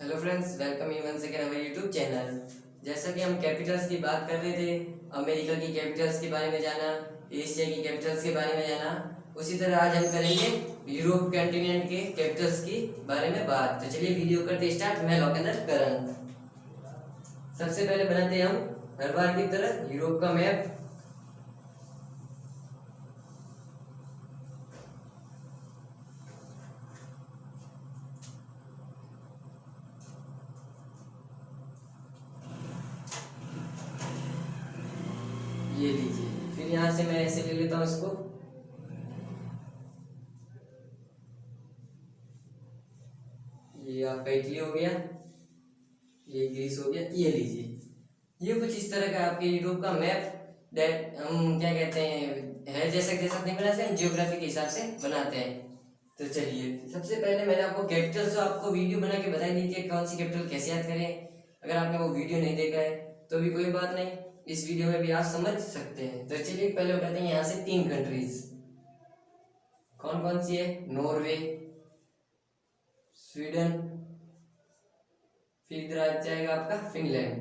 Hello friends, welcome you once again our YouTube channel. जैसा कि हम कैपिटल्स की बात कर रहे थे, अमेरिका की कैपिटल्स के बारे में जाना, एशिया की कैपिटल्स के बारे में जाना, उसी तरह आज हम करेंगे यूरोप कॉन्टिनेंट के कैपिटल्स की बारे में बात। तो चलिए वीडियो करते स्टार्ट। मैं लोकेंदर करण। सबसे पहले बनाते हैं हम हर बार की तरह यूरोप का मैप। ये लीजिए, फिर यहाँ से मैं ऐसे ले लेता हूँ इसको। ये आपका इटली हो गया, ये ग्रीस हो गया। ये लीजिए, ये कुछ इस तरह का आपके यूरोप का मैप डेट हम क्या कहते हैं है, जैसा जैसा नहीं बनाते हैं जियोग्राफी के हिसाब से बनाते हैं। तो चलिए सबसे पहले मैंने आपको कैपिटल, तो आपको वीडियो बना के बताई दी थी कौन सी कैपिटल कैसे याद करें। अगर आपने वो वीडियो नहीं देखा है तो भी कोई बात नहीं, इस वीडियो में भी आप समझ सकते हैं। तो चलिए पहले बताते हैं यहाँ से 3 कंट्रीज कौन कौन सी है। नॉर्वे, स्वीडन, फिर इधर आ जाएगा आपका फिनलैंड।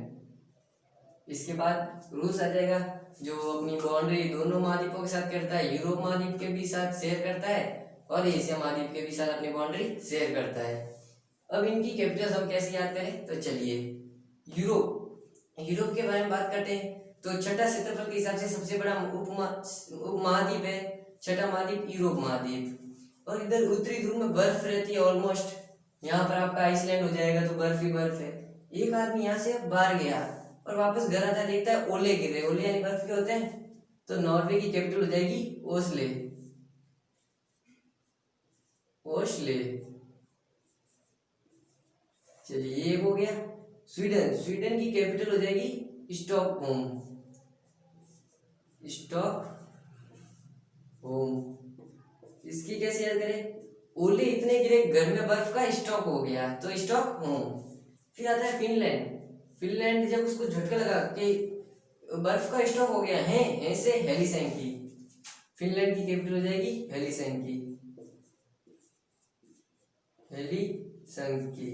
इसके बाद रूस आ जाएगा, जो अपनी बाउंड्री दोनों महाद्वीपों के साथ करता है, यूरोप महाद्वीप के भी साथ शेयर करता है और एशिया महाद्वीप के भी साथ अपनी बाउंड्री शेयर करता है। अब इनकी कैपिटल हम कैसे याद करें, तो चलिए यूरोप के बारे में बात करते हैं। तो छठा क्षेत्रफल के हिसाब से सबसे बड़ा उप महाद्वीप है, छठा महाद्वीप यूरोप महाद्वीप। और इधर उत्तरी ध्रुव में बर्फ रहती है ऑलमोस्ट। यहाँ पर आपका आइसलैंड हो जाएगा तो बर्फ ही बर्फ है। एक आदमी यहाँ से बाहर गया और वापस घर आता देखता है ओले गिर रहे। ओले यानी बर्फ के होते हैं। तो नॉर्वे की कैपिटल हो जाएगी ओस्ले। ओस्ले, चलिए ये हो गया। स्वीडन, स्वीडन की कैपिटल हो जाएगी स्टॉकहोम। स्टॉकहोम, इसकी कैसे याद करें। ओले इतने गिरे घर में बर्फ का स्टॉक हो गया तो स्टॉकहोम। फिर आता है फिनलैंड। फिनलैंड जब उसको झटका लगा कि बर्फ का स्टॉक हो गया है, ऐसे हेलिसिंकी। फिनलैंड की कैपिटल हो जाएगी हेलिसिंकी। हेलिसिंकी,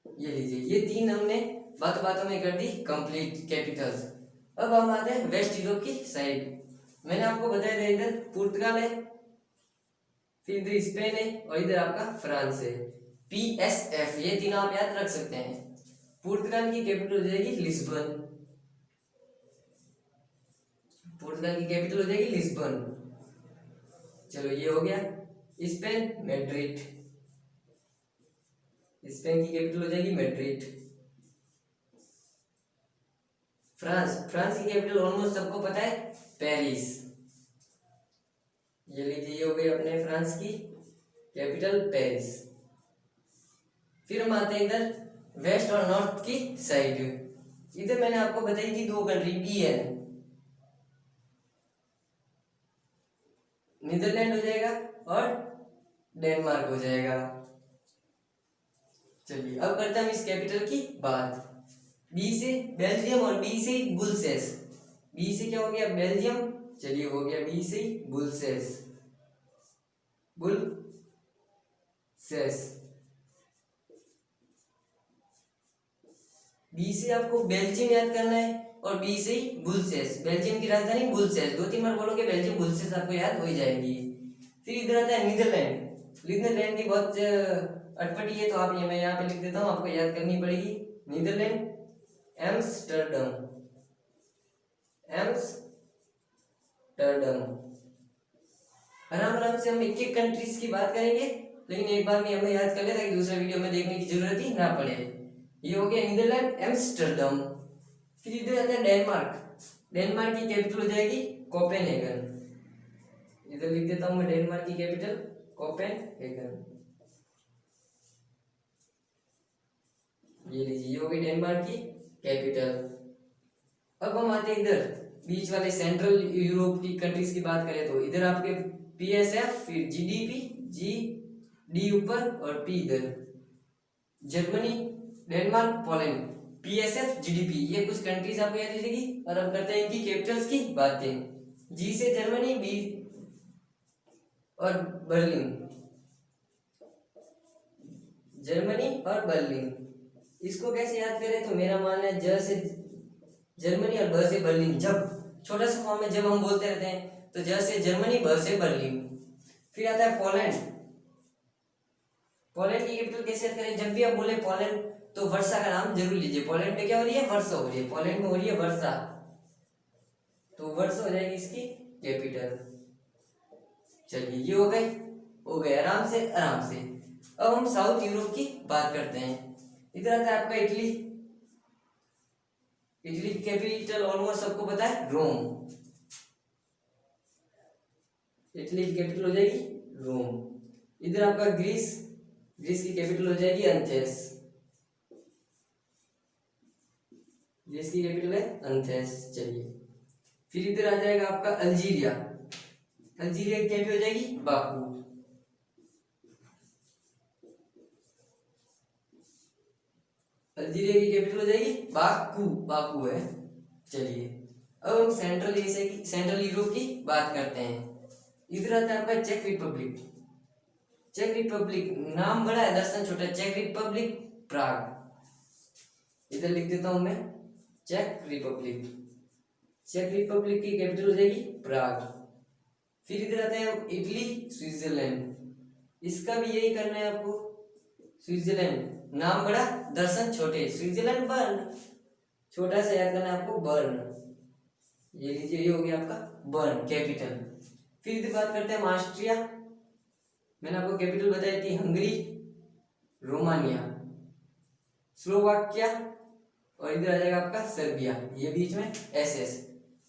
ये लीजिए, ये 3 हमने बातों बातों में कर दी कंप्लीट कैपिटल्स। अब हम आते हैं वेस्ट यूरोप की साइड। मैंने आपको बताया था इधर पुर्तगाल है, फिर इधर स्पेन है और इधर आपका फ्रांस है। PSF, ये तीनों आप याद रख सकते हैं। पुर्तगाल की कैपिटल हो जाएगी लिस्बन। पुर्तगाल की कैपिटल हो जाएगी लिस्बन। चलो ये हो गया। Spain, Madrid. स्पेन की कैपिटल हो जाएगी मैड्रिड। फ्रांस, फ्रांस की कैपिटल ऑलमोस्ट सबको पता है, पेरिस। ये लीजिए, ये हो गई अपने फ्रांस की कैपिटल पेरिस। फिर हम आते हैं इधर वेस्ट और नॉर्थ की साइड। इधर मैंने आपको बताई थी 2 कंट्री, BN। नीदरलैंड हो जाएगा और डेनमार्क हो जाएगा। चलिए अब करते हैं हम इस कैपिटल की बात। बी से बेल्जियम और बी से बुल्सेस। बी से क्या हो गया, बेल्जियम। चलिए हो गया बी से बुल्सेस। बुल्सेस, बी से आपको बेल्जियम याद करना है और बी से बुल्सेस। बेल्जियम की राजधानी बुल्सेस, 2-3 बार बोलोगे बेल्जियम बुल्सेस आपको याद हो जाएगी। फिर इधर आता है नीदरलैंड। नीदरलैंड की बहुत अटपटी है, तो आप ये मैं यहाँ पे लिख देता हूँ, आपको याद करनी पड़ेगी। Netherland Amsterdam. एम्स्टर्डम। आराम आराम से हम एक एक कंट्रीज की बात करेंगे, लेकिन एक बार में हमें याद कर ले ताकि दूसरा वीडियो में देखने की जरूरत ही ना पड़े। ये हो गया नीदरलैंड एम्स्टर्डम। फिर इधर आता है डेनमार्क। डेनमार्क की कैपिटल हो जाएगी कोपेनहेगन। इधर लिख देता हूं मैं डेनमार्क की कैपिटल कोपेनहेगन। ये लीजिए, ये हो गई डेनमार्क की कैपिटल। अब हम आते हैं इधर बीच वाले सेंट्रल यूरोप की कंट्रीज की बात करें तो इधर आपके PSF, फिर GDP, GD ऊपर और P इधर। Germany, Denmark, Poland. PSF, GDP, ये कुछ कंट्रीज आपको याद रहेगी। और अब करते हैं इनकी कैपिटल्स की बातें। G से जर्मनी, B और बर्लिन। जर्मनी और बर्लिन। इसको कैसे याद करें, तो मेरा मानना है ज से जर्मनी और ब से बर्लिन, जब छोटा सा फॉर्म में जब हम बोलते रहते हैं तो ज से जर्मनी, ब से बर्लिन। फिर आता है पोलैंड। पोलैंड की कैपिटल कैसे याद करें, जब भी आप बोले पोलैंड तो वर्षा का नाम जरूर लीजिए। पोलैंड में क्या हो रही है, वर्षा हो रही है, पोलैंड में हो रही है वर्षा, तो वर्षा हो जाएगी इसकी कैपिटल। चलिए ये हो गए आराम से आराम से। अब हम साउथ यूरोप की बात करते हैं। इधर आता है आपका इटली। इटली की कैपिटल ऑलमोस्ट सबको पता है, रोम। इटली की कैपिटल हो जाएगी रोम। इधर आपका ग्रीस। ग्रीस की कैपिटल हो जाएगी एथेंस। ग्रीस की कैपिटल है एथेंस। चलिए फिर इधर आ जाएगा आपका अल्जीरिया। अल्जीरिया की कैपिटल हो जाएगी बाकू। अल्जीरिया की कैपिटल हो जाएगी बाकू, बाकू है। चलिए अब हम सेंट्रल यूरोप की बात करते हैं। इधर आता है आपका चेक रिपब्लिक। चेक रिपब्लिक नाम बड़ा है, दर्शन छोटा। चेक रिपब्लिक प्राग। इधर लिख देता हूं मैं चेक रिपब्लिक। चेक रिपब्लिक की कैपिटल हो जाएगी प्राग। फिर इधर आता है इटली, स्विट्जरलैंड। इसका भी यही करना है आपको। स्विट्जरलैंड नाम बड़ा, दर्शन छोटे। स्विट्जरलैंड बर्न, छोटा सा याद करना है आपको, बर्न। ये लीजिए, ये हो गया आपका बर्न कैपिटल। फिर इधर बात करते हैं ऑस्ट्रिया। मैंने आपको कैपिटल बताई थी हंगरी, रोमानिया, स्लोवाकिया, और इधर आ जाएगा आपका सर्बिया, ये बीच में SS.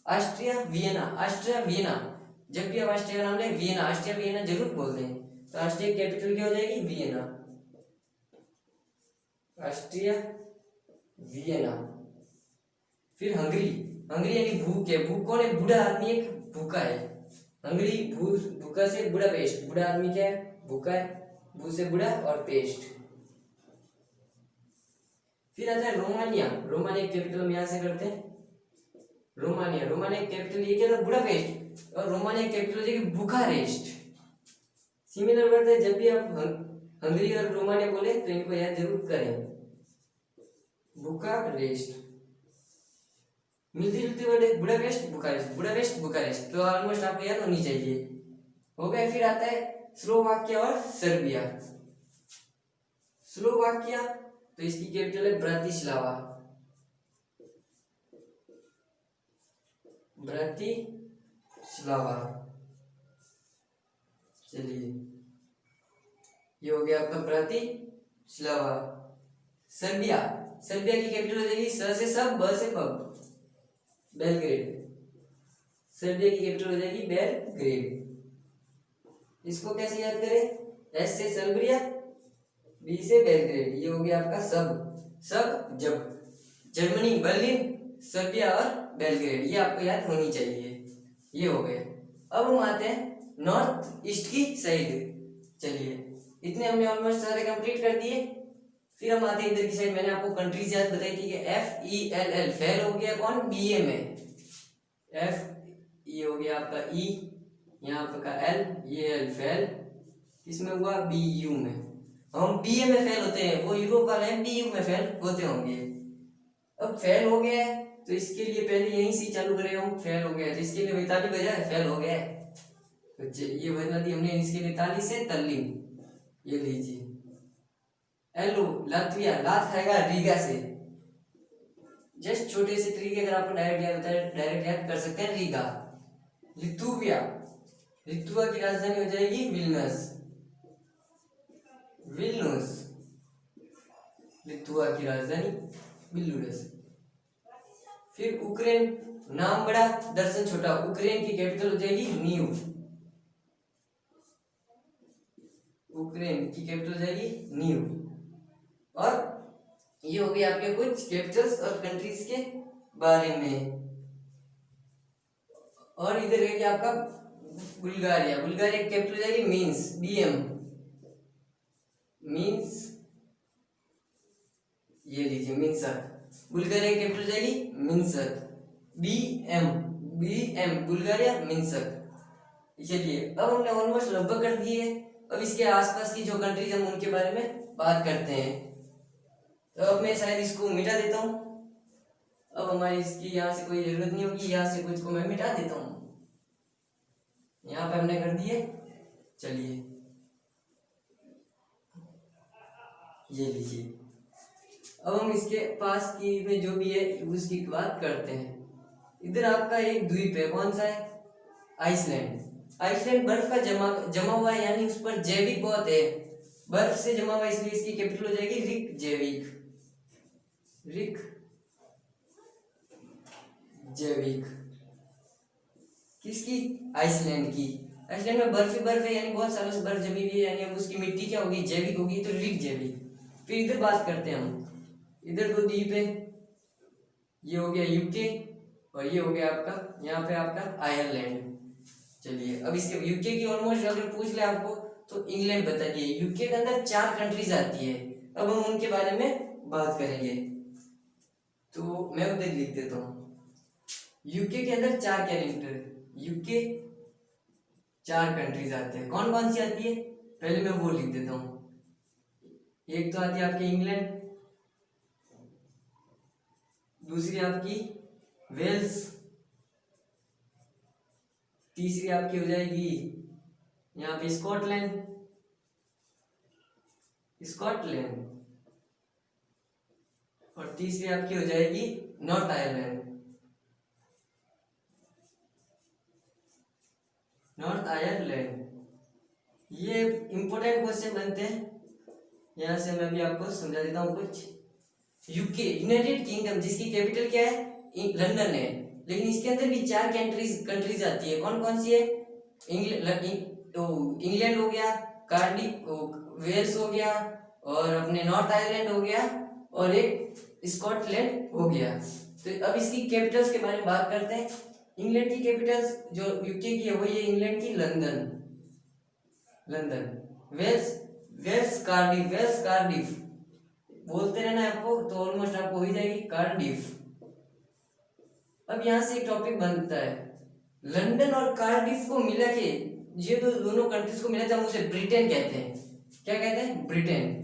Austria Vienna. Austria Vienna, जब भी आप ऑस्ट्रिया का नाम ले वियना, ऑस्ट्रिया वियना जरूर बोलते हैं। तो ऑस्ट्रिया की कैपिटल क्या हो जाएगी, वियना। Austria Vienna. फिर हंगरी। हंगरी यानी भूख है। भूख कौन है, बूढ़ा आदमी एक भूखा है। हंगरी भूखा से बूढ़ा पेस्ट। बूढ़ा आदमी क्या है, भूखा है। भू से बूढ़ा और पेस्ट। फिर आता है रोमानिया। रोमानिया की कैपिटल हम यहां से करते हैं रोमानिया। रोमानिया की कैपिटल ये क्या था, बुडापेस्ट। और रोमानिया की कैपिटल हो जाएगी बुखारेस्ट। सिमिलर वर्ड है, जब भी आप हंगरी और रोमानिया बोले तो इनको याद जरूर करें, बुखारेस्ट। मिलती जुलती वर्ड है, बुडापेस्ट बुखारेस्ट, बुडापेस्ट बुखारेस्ट, तो ऑलमोस्ट आपको याद होनी चाहिए। हो गया। फिर आता है स्लोवाकिया और सर्बिया। स्लोवाकिया तो इसकी कैपिटल है ब्रातिस्लावा। ब्रातिस्लावा। चलिए ये हो गया आपका ब्रातिस्लावा। सर्बिया। सर्बिया की कैपिटल हो जाएगी स से सब, ब से पब, बेलग्रेड। सर्बिया की कैपिटल हो जाएगी बेलग्रेड। इसको कैसे याद करें, एस से सर्बिया, बी से बेलग्रेड, ये हो गया आपका सब जब। जर्मनी, बर्लिन, सर्बिया और बेलग्रेड, ये आपको याद होनी चाहिए। ये हो गए। अब हम आते हैं नॉर्थ ईस्ट की साइड। चलिए इतने हमने ऑलमोस्ट सारे कंप्लीट कर दिए। फिर हम आते हैं इधर की साइड। मैंने आपको कंट्रीज याद बताई थी कि FELL, फेल हो गया कौन, BA में। F, ये हो गया आपका E, यहाँ आपका L, ये L फेल, इसमें हुआ BU में। हम BA में फेल होते हैं, वो यूरोप वाले हैं BU में फेल होते होंगे। अब फेल हो गया है तो इसके लिए पहले यहीं से चालू करें हम। फेल हो गया तो इसके लिए वैताली बजाय फेल हो गया है, तो ये बना दी हमने इसके लिए ताली से तल्लीन। ये लीजिए एलो, लातविया, लात खाएगा रीगा से। जस्ट छोटे से तरीके अगर आपको डायरेक्ट याद होता है, डायरेक्ट याद कर सकते हैं रीगा। लिथुविया, लिथुआ की राजधानी हो जाएगी विल्नस। विल्नुस, लिथुआ की राजधानी विल्नुस। फिर यूक्रेन, नाम बड़ा दर्शन छोटा। यूक्रेन की कैपिटल हो जाएगी नीव। यूक्रेन की कैपिटल हो जाएगी नीव। और ये हो गए आपके कुछ कैपिटल्स और कंट्रीज के बारे में। और इधर है आपका बुल्गारिया। बुल्गारिया की कैपिटल हो जाएगी मीन्स, BM, मीन्स, ये लीजिए मिन्सक। बुल्गारिया की कैपिटल हो जाएगी मिन्सक, BM, बुल्गारिया मिन्सक। चलिए अब हमने ऑलमोस्ट लगभग कर दिए। अब इसके आसपास की जो कंट्रीज हम उनके बारे में बात करते हैं। तो अब मैं शायद इसको मिटा देता हूँ। अब हमारी इसकी यहाँ से कोई जरूरत नहीं होगी, यहाँ से कुछ को मैं मिटा देता हूँ। यहाँ पे हमने कर दिए। चलिए ये लीजिए। अब हम इसके पास की में जो भी है उसकी बात करते हैं। इधर आपका एक द्वीप है, कौन सा है? आइसलैंड। आइसलैंड बर्फ का जमा हुआ है, यानी उस पर जैविक बहुत है, बर्फ से जमा हुआ, इसलिए इसकी कैपिटल हो जाएगी रिकजैविक। रिकजैविक किसकी? आइसलैंड की। आइसलैंड में बर्फ ही बर्फ है, यानी बहुत सालों से बर्फ जमी हुई है, यानी अब उसकी मिट्टी क्या होगी? जैविक होगी, तो रिकजैविक। फिर इधर बात करते हैं हम। इधर दो द्वीप है, ये हो गया यूके और ये हो गया आपका यहाँ पे आपका आयरलैंड। चलिए अब इसके यूके की ऑलमोस्ट अगर पूछ ले आपको तो इंग्लैंड बता दिए। यूके के अंदर 4 कंट्रीज आती है, अब हम उनके बारे में बात करेंगे। तो मैं उधर लिख देता हूँ। यूके के अंदर 4 कैरेक्टर, यूके 4 कंट्रीज आते हैं। कौन कौन सी आती है पहले मैं वो लिख देता हूँ। एक तो आती है आपकी इंग्लैंड, दूसरी आपकी वेल्स, तीसरी आपकी हो जाएगी यहाँ पे स्कॉटलैंड, और तीसरी आपकी हो जाएगी नॉर्थ आयरलैंड। ये इंपॉर्टेंट क्वेश्चन बनते हैं, यहां से मैं भी आपको समझा देता हूँ कुछ। यूके यूनाइटेड किंगडम, जिसकी कैपिटल क्या है? लंदन है, लेकिन इसके अंदर भी 4 कंट्रीज आती है। कौन कौन सी है? इंग्लैंड हो गया, कार्डिफ, वेल्स हो गया, और अपने नॉर्थ आयरलैंड हो गया, और एक स्कॉटलैंड हो गया। तो अब इसकी कैपिटल्स के बारे में बात करते हैं। इंग्लैंड की कैपिटल्स जो यूके की है वो ये इंग्लैंड की लंदन। वेल्स कार्डिफ बोलते रहना आपको, तो ऑलमोस्ट आपको हो ही जाएगी कार्डिफ। अब यहाँ से एक टॉपिक बनता है, लंदन और कार्डिफ को मिला के, ये तो दोनों कंट्रीज को मिला था, हम उसे ब्रिटेन कहते हैं। क्या कहते हैं? ब्रिटेन।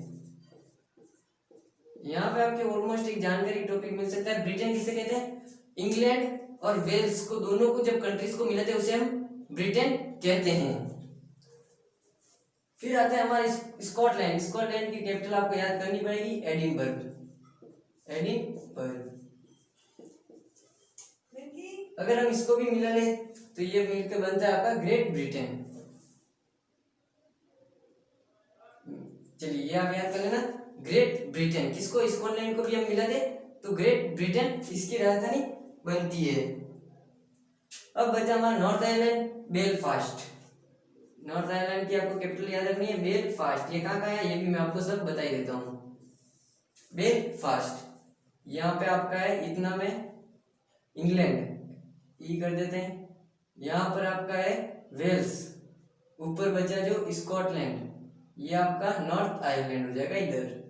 यहाँ पे आपके ऑलमोस्ट एक जानकारी टॉपिक मिल सकता है। ब्रिटेन किसे कहते हैं? इंग्लैंड और वेल्स को, दोनों को जब कंट्रीज को मिलाते हैं उसे हम ब्रिटेन कहते हैं। फिर आता है हमारा स्कॉटलैंड। स्कॉटलैंड की कैपिटल आपको याद करनी पड़ेगी, एडिनबर्ग। अगर हम इसको भी मिला ले तो ये मिलकर बनता है आपका ग्रेट ब्रिटेन। चलिए ये आप याद कर लेना, ग्रेट ब्रिटेन। किसको? स्कॉटलैंड को भी हम मिला दे तो ग्रेट ब्रिटेन इसकी राजधानी बनती है। अब बचा हमारा north Ireland, Belfast. North Ireland की आपको कैपिटल याद रखनी है, बेलफास्ट। ये कहाँ का है ये भी मैं आपको सब बता ही देता हूँ। बेलफास्ट यहाँ पे आपका है, इतना में इंग्लैंड ई कर देते हैं। यहाँ पर आपका है वेल्स, ऊपर बचा जो स्कॉटलैंड, ये आपका नॉर्थ आयरलैंड हो जाएगा इधर,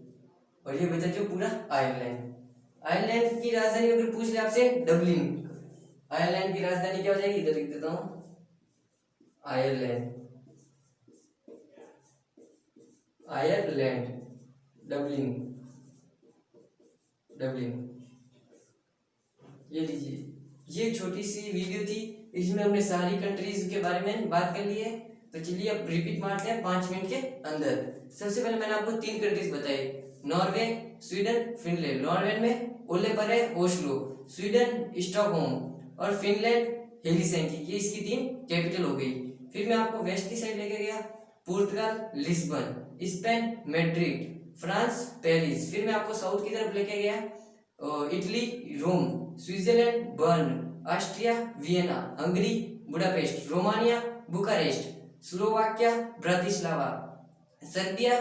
और ये बचा जो पूरा आयरलैंड। आयरलैंड की राजधानी अगर पूछ ले आपसे, डबलिन। आयरलैंड की राजधानी क्या हो जाएगी? इधर लिख देता हूँ, आयरलैंड। डबलिन। ये लीजिए, ये छोटी सी वीडियो थी, इसमें हमने सारी कंट्रीज के बारे में बात कर ली है। तो चलिए अब रिपीट मारते हैं 5 मिनट के अंदर। सबसे पहले मैंने आपको 3 कंट्रीज बताई, नॉर्वे, स्वीडन, फिनलैंड। नॉर्वे में ओले पर है ओस्लो, स्वीडन स्टॉकहोम, और फिनलैंड हेलिसिंकी। ये इसकी 3 कैपिटल हो गई। फिर मैं आपको वेस्ट की साइड लेके गया, पुर्तगाल Lisbon, Spain Madrid, France Paris. फिर मैं आपको साउथ की तरफ लेके गया, Italy Rome, Switzerland Bern, Austria Vienna, Hungary Budapest, Romania Bucharest, Slovakia Bratislava, Serbia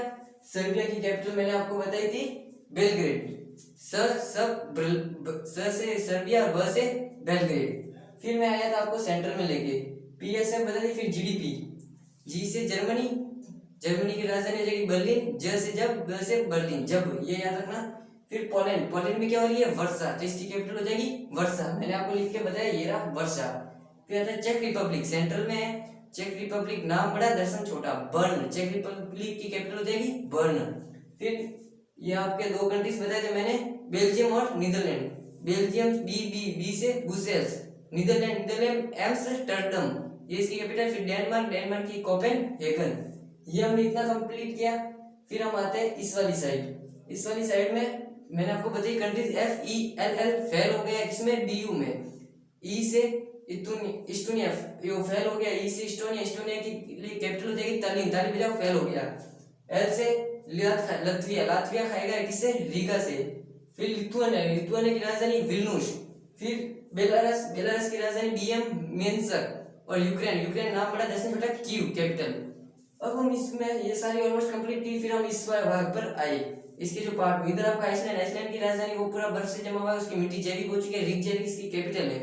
की कैपिटल मैंने आपको बताई थी बेलग्रेड। से सर्बिया और ब से बेलग्रेड। फिर मैं आया था आपको सेंटर में लेके, पीएसएम बता दी। फिर जीडीपी, जी से जर्मनी की राजधानी हो जाएगी बर्लिन, ज से जब, ब से बर्लिन जब, ये याद रखना। फिर पोलैंड में क्या हो रही है? वर्षा, तो इसकी कैपिटल हो जाएगी वर्षा। मैंने आपको लिख के बताया, ये रहा वर्षा। फिर आता है चेक रिपब्लिक, सेंट्रल में है, चेक रिपब्लिक नाम बड़ा दर्शन छोटा, बर्न। चेक रिपब्लिक की कैपिटल हो जाएगी बर्न। फिर ये आपके दो कंट्रीज बताए थे मैंने, बेल्जियम और नीदरलैंड। बेल्जियम बी से ब्रुसेल्स, नीदरलैंड एम्स्टर्डम, ये इसकी कैपिटल। फिर डेनमार्क की कोपेनहेगन। ये हमने इतना कंप्लीट किया। फिर हम आते हैं इस वाली साइड में मैंने आपको बताई कंट्रीज FELL फेल हो गया किसमें, BU में। ई से इस्टोनिया फेल हो गया, ई से इस्टोनिया की कैपिटल हो जाएगी तल्लीन, ताली बजाओ, फेल हो गया। एल से लात्विया खाएगा किससे, रीगा से। फिर लिथुआनिया की राजधानी विल्नुस। फिर बेलारस की राजधानी मिन्स्क। और यूक्रेन नाम बड़ा दर्शन छोटा, कीव कैपिटल। अब हम इसमें ये सारी ऑलमोस्ट कंप्लीट की। फिर हम इस भाग पर आए, इसके जो पार्ट, इधर आपका आइसलैंड की राजधानी वो पूरा बर्फ से जमा हुआ है, उसकी मिट्टी जैविक हो चुकी है। रिकजैविक इसकी कैपिटल है।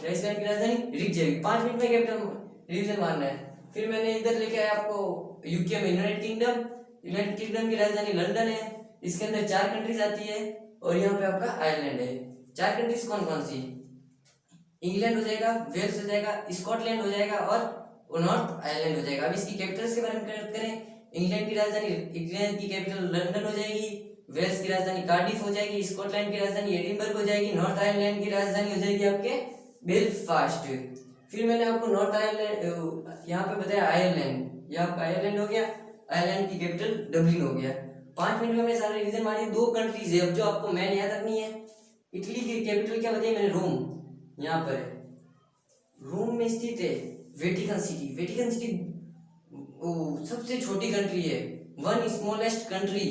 आइसलैंड की राजधानी रिकजैविक। 5 मिनट में कैपिटल रिवीजन मारना है। फिर मैंने इधर लेके आया आपको यूके में यूनाइटेड किंगडम की राजधानी लंदन है। इसके अंदर 4 कंट्रीज आती है और यहाँ पे आपका आयरलैंड है। 4 कंट्रीज कौन कौन सी, इंग्लैंड हो जाएगा, वेल्स हो जाएगा, स्कॉटलैंड हो जाएगा और नॉर्थ आयरलैंड हो जाएगा। अब इसकी कैपिटल्स के बारे में करें, इंग्लैंड की कैपिटल लंदन हो जाएगी, वेल्स की राजधानी कार्डिफ हो जाएगी, स्कॉटलैंड की राजधानी एडिनबर्ग हो जाएगी, नॉर्थ आयरलैंड की राजधानी हो जाएगी आपके बेलफास्ट। फिर मैंने आपको नॉर्थ आयरलैंड यहाँ पे बताया आयरलैंड, ये आपका आयरलैंड हो गया। आयरलैंड की कैपिटल डबलिन हो गया। 5 मिनट में मैंने सारे रिवीजन मारी। 2 कंट्रीज है अब जो आपको मैन याद रखनी है। इटली की कैपिटल क्या बताई मैंने, रोम। यहाँ पर है, रोम में स्थित है वेटिकन सिटी सबसे छोटी कंट्री है, वन स्मॉलेस्ट कंट्री,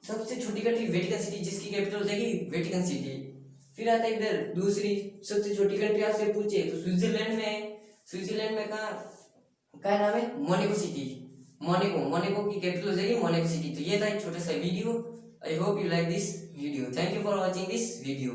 सबसे छोटी कंट्री वेटिकन सिटी, जिसकी कैपिटल हो जाएगी वेटिकन सिटी। फिर आता है इधर दूसरी सबसे छोटी कंट्री आपसे पूछे तो स्विट्जरलैंड में है। स्विट्जरलैंड में कहाँ नाम है, मोनाको सिटी। मोनाको की कैपिटल हो जाएगी मोनाको सिटी। तो ये था एक छोटा सा video. I hope you like this video. Thank you for watching this video.